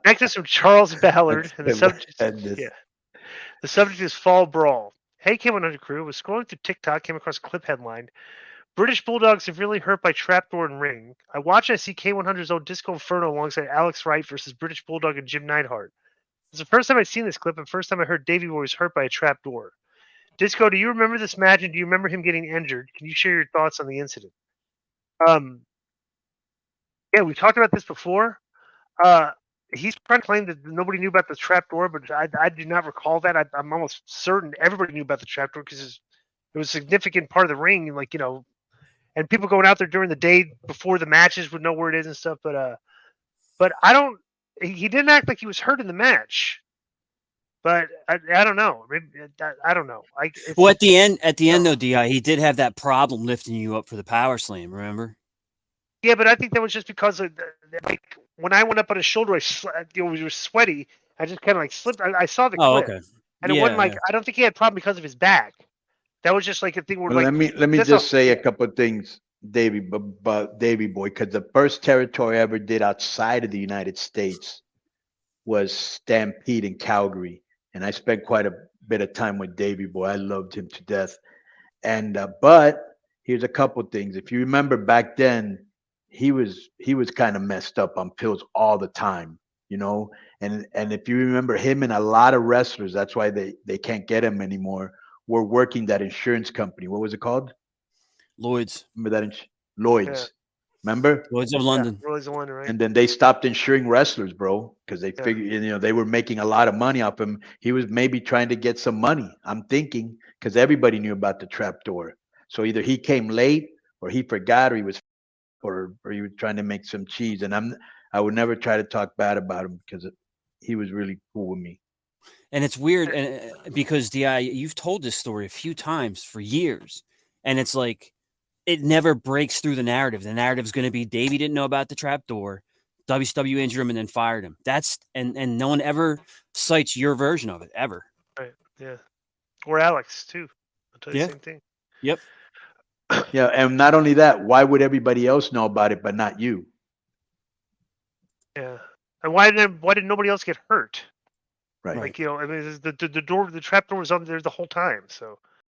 Next is from Charles Ballard, That's and tremendous. the subject is Fall Brawl. Hey, K100 crew, was scrolling through TikTok, came across a clip headline. British Bulldog severely hurt by trapdoor and ring. I watch and I see K100's old Disco Inferno alongside Alex Wright versus British Bulldog and Jim Neidhart. It's the first time I'd seen this clip and first time I heard Davey Boy was hurt by a trapdoor. Disco, do you remember this match and do you remember him getting injured? Can you share your thoughts on the incident? Um, yeah, we talked about this before. Uh, he's trying to claim that nobody knew about the trapdoor, but I do not recall that. I'm almost certain everybody knew about the trapdoor because it was a significant part of the ring. Like, and people going out there during the day before the matches would know where it is and stuff. But I don't. He didn't act like he was hurt in the match. But I don't know. Maybe, I don't know. Well, at the end no. though, Di, he did have that problem lifting you up for the power slam. Remember? Yeah, but I think that was just because of like when I went up on his shoulder, it was sweaty. I just kind of like slipped. I saw the Oh, clip, okay. and it wasn't like I don't think he had a problem because of his back. That was just like a thing where Well, like let me that's just say a couple of things, Davey, Davey boy, because the first territory I ever did outside of the United States was Stampede in Calgary, and I spent quite a bit of time with Davey boy. I loved him to death. And but here's a couple things. If you remember back then, he was kind of messed up on pills all the time, you know. And if you remember him and a lot of wrestlers, that's why they can't get him anymore. Were working that insurance company. What was it called? Lloyd's. Remember that? yeah, Lloyd's. Remember? Lloyd's of yeah, London. Roy's the one, right? And then they stopped insuring wrestlers, bro, because they Yeah, figured, they were making a lot of money off him. He was maybe trying to get some money. I'm thinking because everybody knew about the trapdoor. So either he came late, or he forgot, or he was, or he was trying to make some cheese. And I would never try to talk bad about him because he was really cool with me. And it's weird, and because Di, you've told this story a few times for years, and it's like it never breaks through the narrative. The narrative's going to be Davey didn't know about the trapdoor, WCW injured him and then fired him. That's and no one ever cites your version of it ever. right. Yeah, or Alex too. I'll tell you the Yeah. same thing. Yep. Yeah, and not only that, why would everybody else know about it but not you? Yeah, and why did nobody else get hurt? Right. Like I mean, the trap door was on there the whole time. So